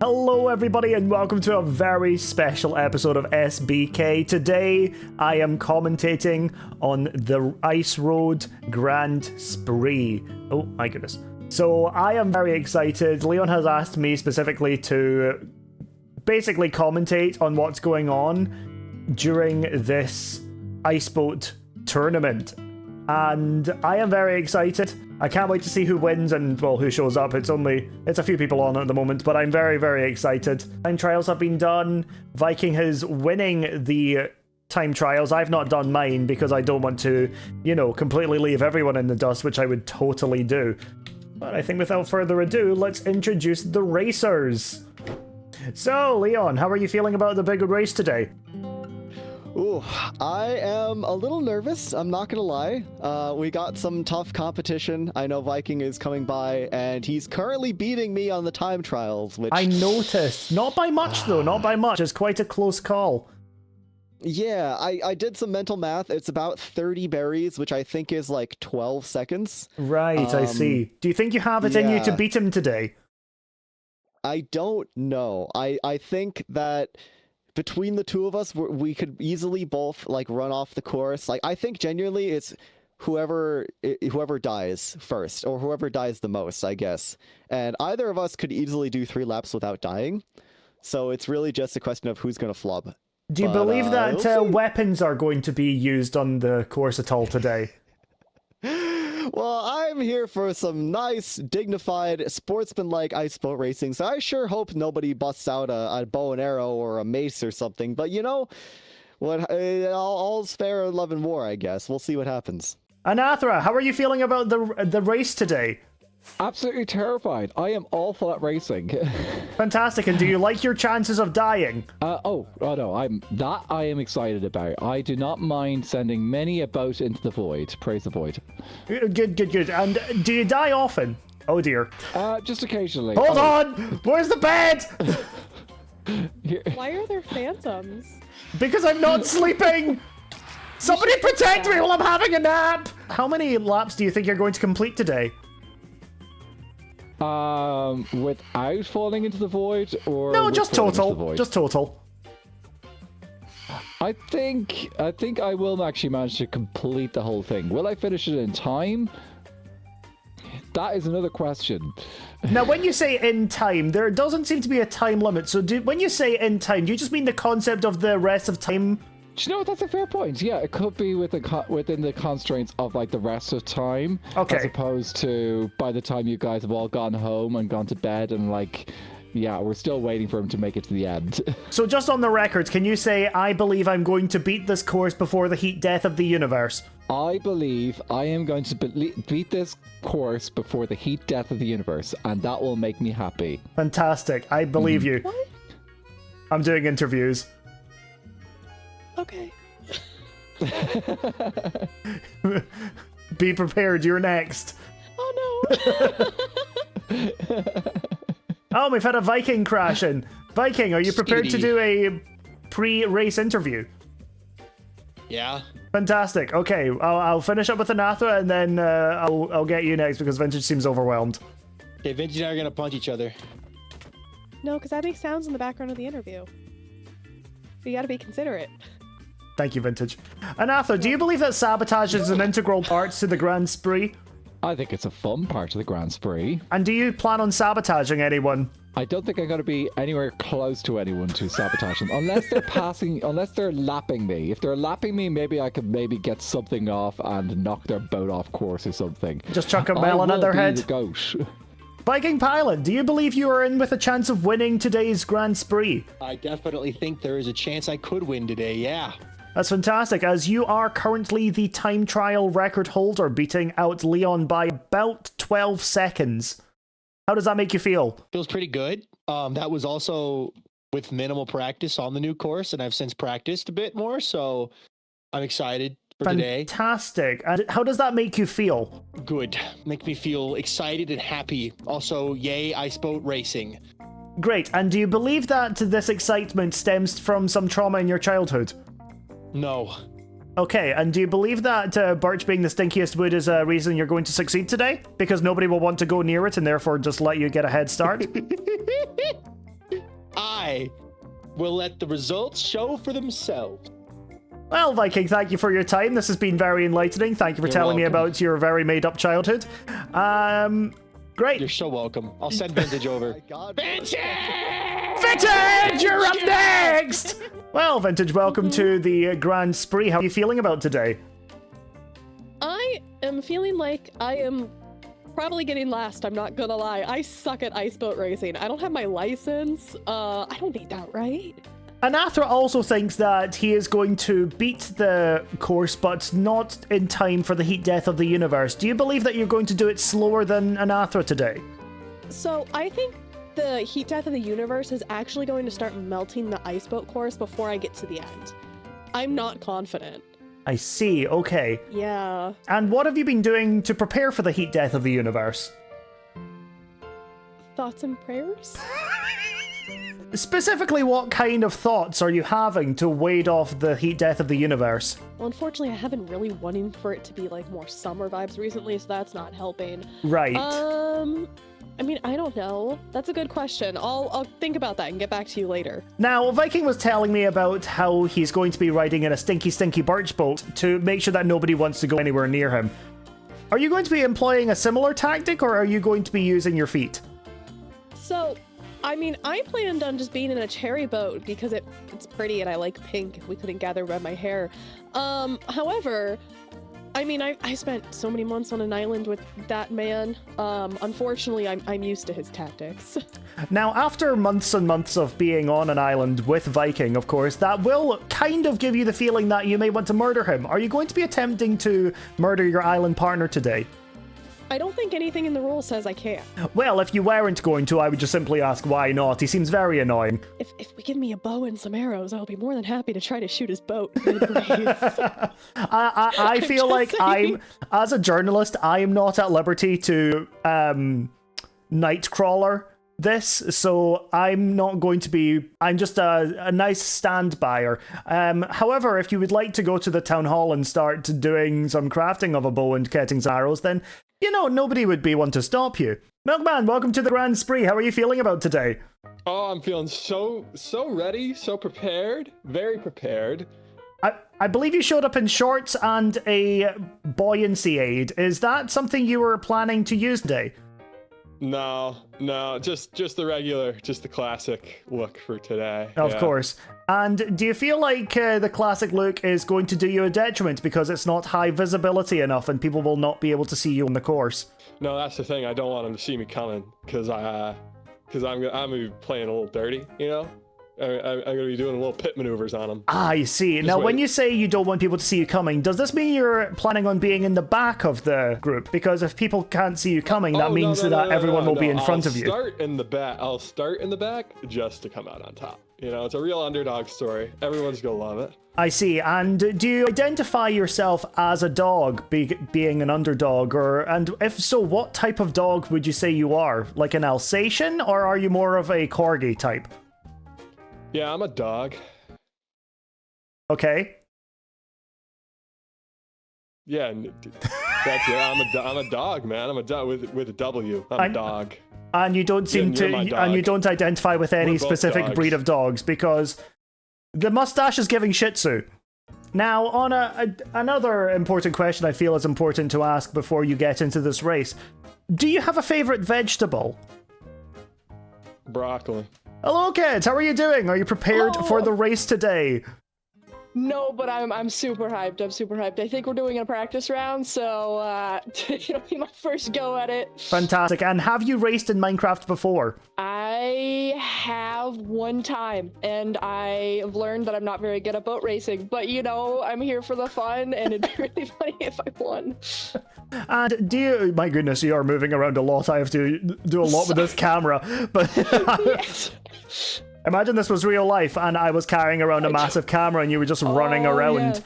Hello everybody and welcome to a very special episode of SBK. Today I am commentating on the Ice Road Grand Spree. Oh my goodness. So I am very excited. Leon has asked me specifically to basically commentate on what's going on during this ice boat tournament. And I am very excited. I can't wait to see who wins and, well, who shows up. It's a few people on at the moment, but I'm very, very excited. Time trials have been done. Viking is winning the time trials. I've not done mine because I don't want to, completely leave everyone in the dust, which I would totally do. But I think without further ado, let's introduce the racers. So, Leon, how are you feeling about the big race today? Ooh, I am a little nervous, I'm not gonna lie. We got some tough competition. I know Viking is coming by, and he's currently beating me on the time trials, which... I noticed. Not by much, though. Not by much. It's quite a close call. Yeah, I did some mental math. It's about 30 berries, which I think is like 12 seconds. Right, I see. Do you think you have it in you to beat him today? I don't know. I think that... between the two of us, we could easily both run off the course. I think genuinely it's whoever dies first, or whoever dies the most, I guess. And either of us could easily do 3 laps without dying. So it's really just a question of who's gonna flub. Do you believe that weapons are going to be used on the course at all today? Well, I'm here for some nice, dignified, sportsman-like ice boat racing, so I sure hope nobody busts out a bow and arrow or a mace or something. But all's fair in love and war, I guess. We'll see what happens. Anathra, how are you feeling about the race today? Absolutely terrified. I am awful at racing. Fantastic. And do you like your chances of dying? Oh no, I am excited about. I do not mind sending many a boat into the void. Praise the void. Good. And do you die often? Oh dear. Just occasionally. Hold on! Where's the bed? Why are there phantoms? Because I'm not sleeping! Somebody protect me while I'm having a nap! How many laps do you think you're going to complete today? Without falling into the void, or no, just total. Just total. I think I will actually manage to complete the whole thing. Will I finish it in time? That is another question. Now, when you say in time, there doesn't seem to be a time limit. So, when you say in time, do you just mean the concept of the rest of time? Do you know what? That's a fair point. Yeah, it could be within the constraints of the rest of time. Okay. As opposed to by the time you guys have all gone home and gone to bed and yeah, we're still waiting for him to make it to the end. So just on the record, can you say, I believe I'm going to beat this course before the heat death of the universe? I believe I am going to beat this course before the heat death of the universe, and that will make me happy. Fantastic. I believe you. What? I'm doing interviews. Okay. Be prepared, you're next. Oh no. Oh, we've had a Viking crash in. Viking, are you prepared to do a pre-race interview? Yeah. Fantastic. Okay, I'll finish up with Anathra and then I'll get you next because Vintage seems overwhelmed. Okay, Vintage and I are gonna punch each other. No, because that makes sounds in the background of the interview. You gotta be considerate. Thank you, Vintage. Anathra, do you believe that sabotage is an integral part to the Grand Spree? I think it's a fun part of the Grand Spree. And do you plan on sabotaging anyone? I don't think I'm going to be anywhere close to anyone to sabotage them. Unless they're lapping me. If they're lapping me, maybe I could get something off and knock their boat off course or something. Just chuck a melon at their head? The goat. Viking Pilot, do you believe you are in with a chance of winning today's Grand Spree? I definitely think there is a chance I could win today, yeah. That's fantastic, as you are currently the time trial record holder, beating out Leon by about 12 seconds. How does that make you feel? Feels pretty good. That was also with minimal practice on the new course, and I've since practiced a bit more, so I'm excited for today. Fantastic. And how does that make you feel? Good. Make me feel excited and happy. Also, yay, ice boat racing. Great. And do you believe that this excitement stems from some trauma in your childhood? No. Okay, and do you believe that birch being the stinkiest wood is a reason you're going to succeed today? Because nobody will want to go near it and therefore just let you get a head start? I will let the results show for themselves. Well, Viking, thank you for your time. This has been very enlightening. Thank you for You're telling me welcome. about your very made-up childhood. Great. You're so welcome. I'll send Vintage over. My God. Vintage! Vintage, you're up next! Well, Vintage, welcome to the Grand Spree. How are you feeling about today? I am feeling like I am probably getting last, I'm not gonna lie. I suck at ice boat racing. I don't have my license. I don't need that, right? Anathra also thinks that he is going to beat the course, but not in time for the heat death of the universe. Do you believe that you're going to do it slower than Anathra today? So I think the heat death of the universe is actually going to start melting the ice boat course before I get to the end. I'm not confident. I see, okay. Yeah. And what have you been doing to prepare for the heat death of the universe? Thoughts and prayers? Specifically, what kind of thoughts are you having to wade off the heat death of the universe? Well, unfortunately, I have been really wanting for it to be like more summer vibes recently, so that's not helping. Right. I mean, I don't know. That's a good question. I'll think about that and get back to you later. Now, Viking was telling me about how he's going to be riding in a stinky birch boat to make sure that nobody wants to go anywhere near him. Are you going to be employing a similar tactic, or are you going to be using your feet? So, I mean, I planned on just being in a cherry boat because it's pretty and I like pink if we couldn't gather by my hair. However, I mean, I spent so many months on an island with that man. Unfortunately, I'm used to his tactics. Now, after months and months of being on an island with Viking, of course, that will kind of give you the feeling that you may want to murder him. Are you going to be attempting to murder your island partner today? I don't think anything in the rules says I can't. Well, if you weren't going to, I would just simply ask why not. He seems very annoying. If we give me a bow and some arrows, I'll be more than happy to try to shoot his boat. Mid-race. I feel just like saying. as a journalist, I am not at liberty to Nightcrawler this, so I'm not going to be, I'm just a nice stand-byer. However, if you would like to go to the town hall and start doing some crafting of a bow and getting some arrows, then, you know, nobody would be one to stop you. Milkman, welcome to the Grand Spree. How are you feeling about today? Oh, I'm feeling so ready, so prepared, very prepared. I believe you showed up in shorts and a buoyancy aid. Is that something you were planning to use today? No, just the regular, just the classic look for today. Of course. And do you feel like the classic look is going to do you a detriment because it's not high visibility enough and people will not be able to see you on the course? No, that's the thing. I don't want them to see me coming because I'm gonna be playing a little dirty, you know. I'm gonna be doing little pit maneuvers on them. I see. Now, when you say you don't want people to see you coming, does this mean you're planning on being in the back of the group? Because if people can't see you coming, that means that everyone will be in front of you. I'll start in the back just to come out on top. You know, it's a real underdog story. Everyone's gonna love it. I see. And do you identify yourself as a dog, being an underdog? And if so, what type of dog would you say you are? Like an Alsatian, or are you more of a Corgi type? Yeah, I'm a dog. Okay. Yeah, that's it. I'm a dog, man. I'm a dog with a W. I'm a dog. And you don't seem You're my to, and you dog. don't identify with any We're both specific dogs. breed of dogs, because the mustache is giving Shih Tzu. Now, on another important question I feel is important to ask before you get into this race, do you have a favorite vegetable? Broccoli. Hello, kids. How are you doing? Are you prepared for the race today? No, but I'm super hyped. I'm super hyped. I think we're doing a practice round, so it'll be my first go at it. Fantastic. And have you raced in Minecraft before? I have one time, and I've learned that I'm not very good at boat racing. But you know, I'm here for the fun, and it'd be really funny if I won. And do you... My goodness, you are moving around a lot. I have to do a lot with this camera. But Yes. imagine this was real life and I was carrying around a massive camera and you were just running around. yeah.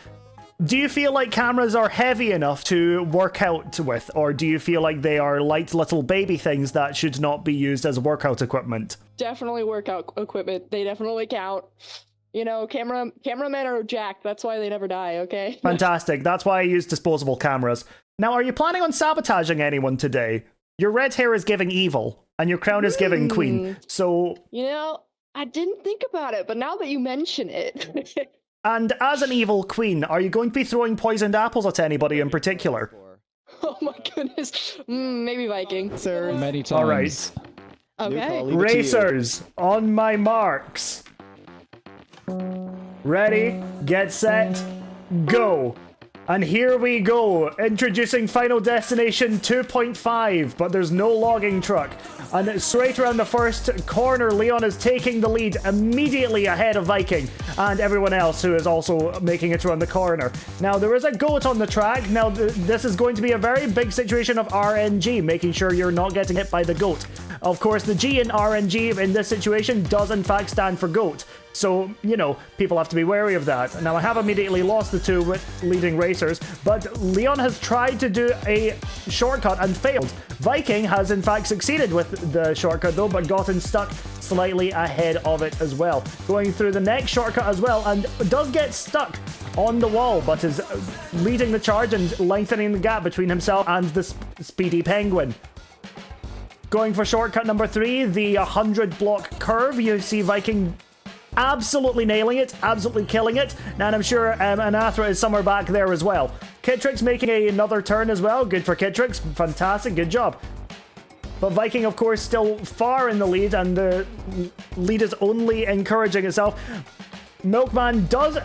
Do you feel like cameras are heavy enough to work out with, or do you feel like they are light little baby things that should not be used as workout equipment? Definitely workout equipment. They definitely count. You know, cameramen are jacked. That's why they never die, okay? Fantastic. That's why I use disposable cameras. Now, are you planning on sabotaging anyone today? Your red hair is giving evil, and your crown is giving queen. So, You know, I didn't think about it, but now that you mention it. And as an evil queen, are you going to be throwing poisoned apples at anybody in particular? Oh my goodness. Maybe Viking. Sir, Many times. All right. Okay. Racers, on my marks. Ready, get set, go. And here we go, introducing Final Destination 2.5, but there's no logging truck. And straight around the first corner, Leon is taking the lead immediately ahead of Viking and everyone else who is also making it around the corner. Now, there is a goat on the track. Now, this is going to be a very big situation of RNG, making sure you're not getting hit by the goat. Of course, the G in RNG in this situation does in fact stand for goat. So, you know, people have to be wary of that. Now, I have immediately lost the two leading racers, but Leon has tried to do a shortcut and failed. Viking has, in fact, succeeded with the shortcut, though, but gotten stuck slightly ahead of it as well. Going through the next shortcut as well, and does get stuck on the wall, but is leading the charge and lengthening the gap between himself and the speedy penguin. Going for shortcut number 3, the 100-block curve. You see Viking absolutely nailing it, absolutely killing it, and I'm sure Anathra is somewhere back there as well. Kitrix making another turn as well. Good for Kitrix. Fantastic. Good job. But Viking, of course, still far in the lead, and the lead is only encouraging itself. Milkman does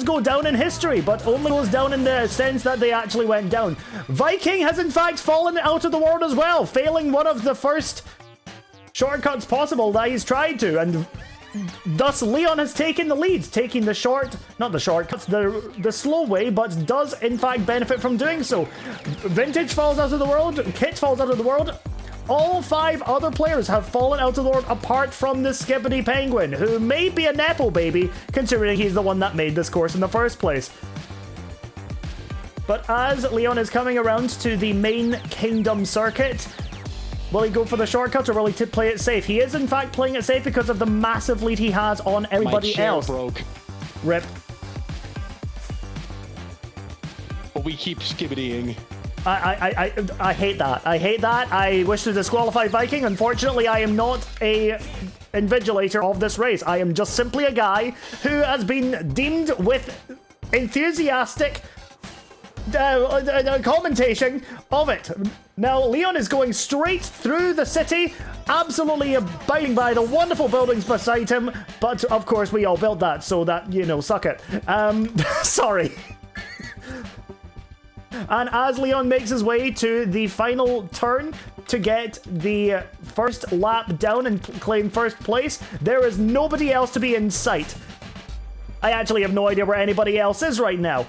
go down in history, but only goes down in the sense that they actually went down. Viking has in fact fallen out of the world as well, failing one of the first shortcuts possible that he's tried to, and thus Leon has taken the lead, taking the the slow way, but does in fact benefit from doing so. Vintage falls out of the world, Kit falls out of the world. All 5 other players have fallen out of the world apart from the Skippity Penguin, who may be a Nepo baby, considering he's the one that made this course in the first place. But as Leon is coming around to the main Kingdom circuit, will he go for the shortcut or will he play it safe? He is in fact playing it safe because of the massive lead he has on everybody else. Broke. Rip. But we keep skibbitying. I hate that. I hate that. I wish to disqualify Viking. Unfortunately, I am not a invigilator of this race. I am just simply a guy who has been deemed with enthusiastic commentating of it. Now, Leon is going straight through the city, absolutely abiding by the wonderful buildings beside him, but of course we all built that, so that, you know, suck it. Sorry. And as Leon makes his way to the final turn to get the first lap down and claim first place, there is nobody else to be in sight. I actually have no idea where anybody else is right now.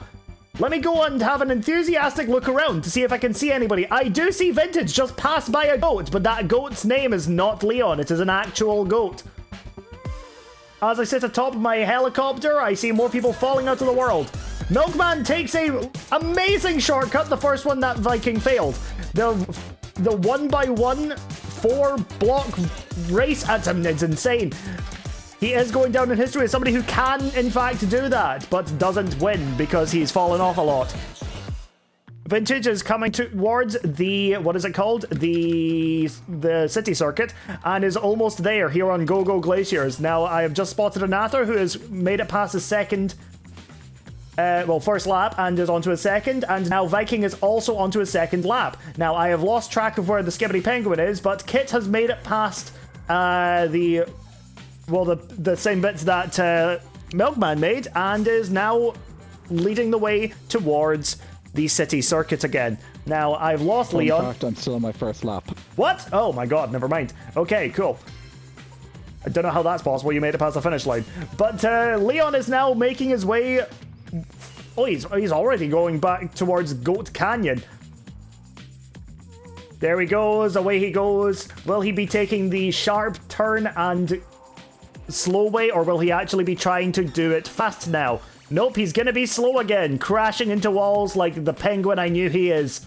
Let me go and have an enthusiastic look around to see if I can see anybody. I do see Vintage just pass by a goat, but that goat's name is not Leon. It is an actual goat. As I sit atop my helicopter, I see more people falling out of the world. Milkman takes a amazing shortcut, the first one that Viking failed. The 1x1 4-block race, it's insane. He is going down in history as somebody who can, in fact, do that, but doesn't win because he's fallen off a lot. Vintage is coming towards the, what is it called? The city circuit, and is almost there here on Go-Go Glaciers. Now, I have just spotted Anathar, who has made it past his first lap and is onto his second, and now Viking is also onto his second lap. Now, I have lost track of where the Skibbity Penguin is, but Kit has made it past the same bits that Milkman made, and is now leading the way towards the city circuit again. Now, I've lost Leon. In fact, I'm still on my first lap. What? Oh my god, never mind. Okay, cool. I don't know how that's possible, you made it past the finish line. But Leon is now making his way... Oh, he's already going back towards Goat Canyon. There he goes, away he goes. Will he be taking the sharp turn and slow way, or will he actually be trying to do it fast now? Nope, he's gonna be slow again, crashing into walls like the penguin I knew he is.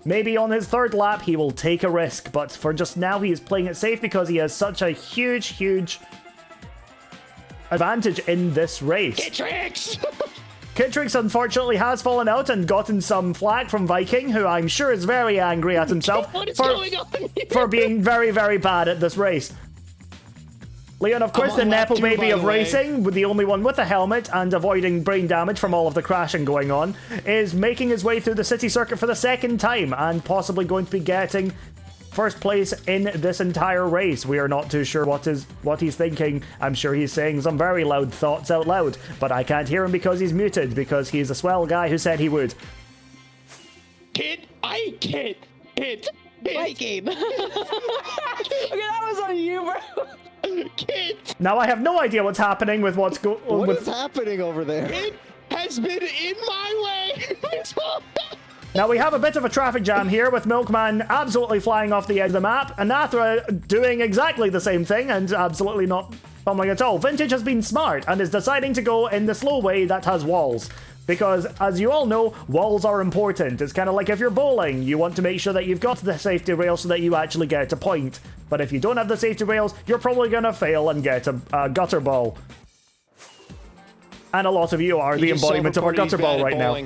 Maybe on his third lap he will take a risk, but for just now he is playing it safe because he has such a huge advantage in this race. Kitrix! Kitrix unfortunately has fallen out and gotten some flack from Viking, who I'm sure is very angry at himself What is going on here? for being very bad at this race. Leon, of course, I'm the on lap Nepo 2, baby by of the way. racing, with the only one with a helmet and avoiding brain damage from all of the crashing going on, is making his way through the city circuit for the second time and possibly going to be getting first place in this entire race. We are not too sure what he's thinking. I'm sure he's saying some very loud thoughts out loud, but I can't hear him because he's muted, because he's a swell guy who said he would. Kid, I can't hit. Viking. Okay, that was on you, bro. Kid, Now I have no idea what's happening with what's going What with. is happening over there? it has been in my way. Now we have a bit of a traffic jam here with Milkman absolutely flying off the edge of the map, and Nathra doing exactly the same thing and absolutely not fumbling at all. Vintage has been smart and is deciding to go in the slow way that has walls. Because, as you all know, walls are important. It's kind of like if you're bowling, you want to make sure that you've got the safety rail so that you actually get a point. But if you don't have the safety rails, you're probably going to fail and get a gutter ball. And a lot of you are the embodiment of a gutter ball right now.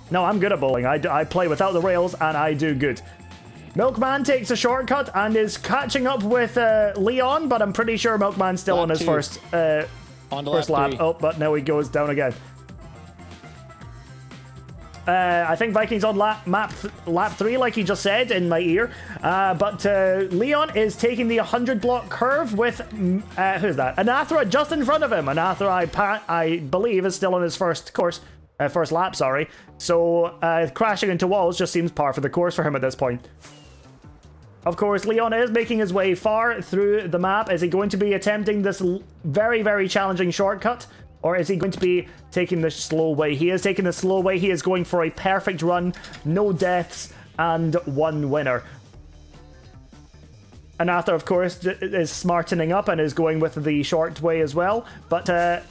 No, I'm good at bowling. I play without the rails, and I do good. Milkman takes a shortcut and is catching up with Leon, but I'm pretty sure Milkman's still on his two. first On to first lap lap. 3. Oh, but now he goes down again. I think Viking's on lap 3, like he just said in my ear. But Leon is taking the 100 block curve with who's that? Anathra just in front of him. Anathra, I believe, is still on his first lap. Sorry. So crashing into walls just seems par for the course for him at this point. Of course, Leon is making his way far through the map. Is he going to be attempting this very, very challenging shortcut? Or is he going to be taking the slow way? He is taking the slow way. He is going for a perfect run. No deaths and one winner. Anatha, of course, is smartening up and is going with the short way as well. But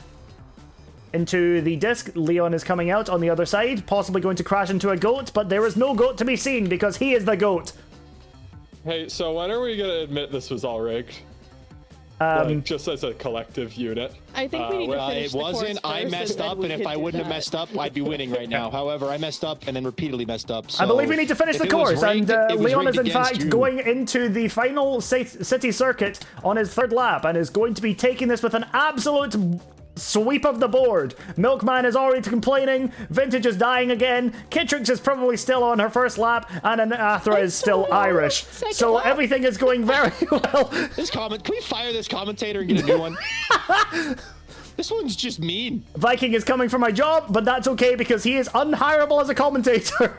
into the disc, Leon is coming out on the other side, possibly going to crash into a goat. But there is no goat to be seen because he is the goat. Hey, so when are we gonna admit this was all rigged? Like, just as a collective unit. I think we need to Well, finish it the course wasn't. I first, messed then up, we and if could I do wouldn't have that. messed up, I'd be winning right now. However, I messed up and then repeatedly messed up. So I believe we need to finish if the it was course, and rigged, it was Leon is rigged in fact against you. going into the final city circuit on his third lap and is going to be taking this with an absolute sweep of the board. Milkman is already complaining, Vintage is dying again, Kitrix is probably still on her first lap, and Anathra is still Irish. So everything is going very well. Can we fire this commentator and get a new one? This one's just mean. Viking is coming for my job, but that's okay because he is unhireable as a commentator.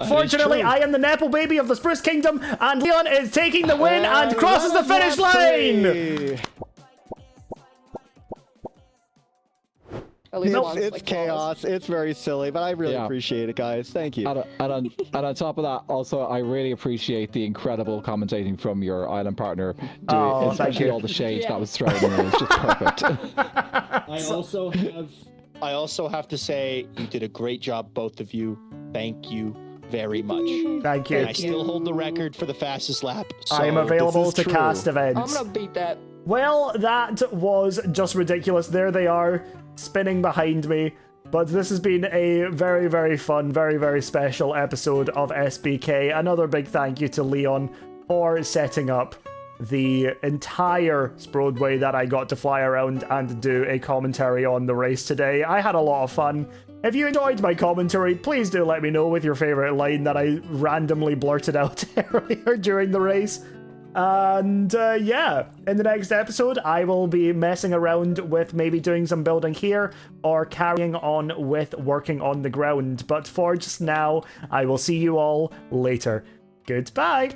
Fortunately, true. I am the Nepo baby of the Spruce Kingdom, and Leon is taking the win and crosses the finish line! At least It's, one's, it's like, chaos. It's very silly, but I really Yeah. appreciate it, guys. Thank you. And on top of that, also, I really appreciate the incredible commentating from your island partner, Oh, thank especially you. all the shade Yeah. that was thrown in. It was just perfect. I also have to say you did a great job, both of you. Thank you very much. Thank you. And I still hold the record for the fastest lap. So I am available is to true. cast I'm events. gonna beat that. Well, that was just ridiculous. There they are, spinning behind me. But this has been a very, very fun, very, very special episode of SBK. Another big thank you to Leon for setting up the entire Broadway that I got to fly around and do a commentary on the race today. I had a lot of fun. If you enjoyed my commentary, please do let me know with your favorite line that I randomly blurted out earlier during the race. And yeah, in the next episode, I will be messing around with maybe doing some building here or carrying on with working on the ground. But for just now, I will see you all later. Goodbye.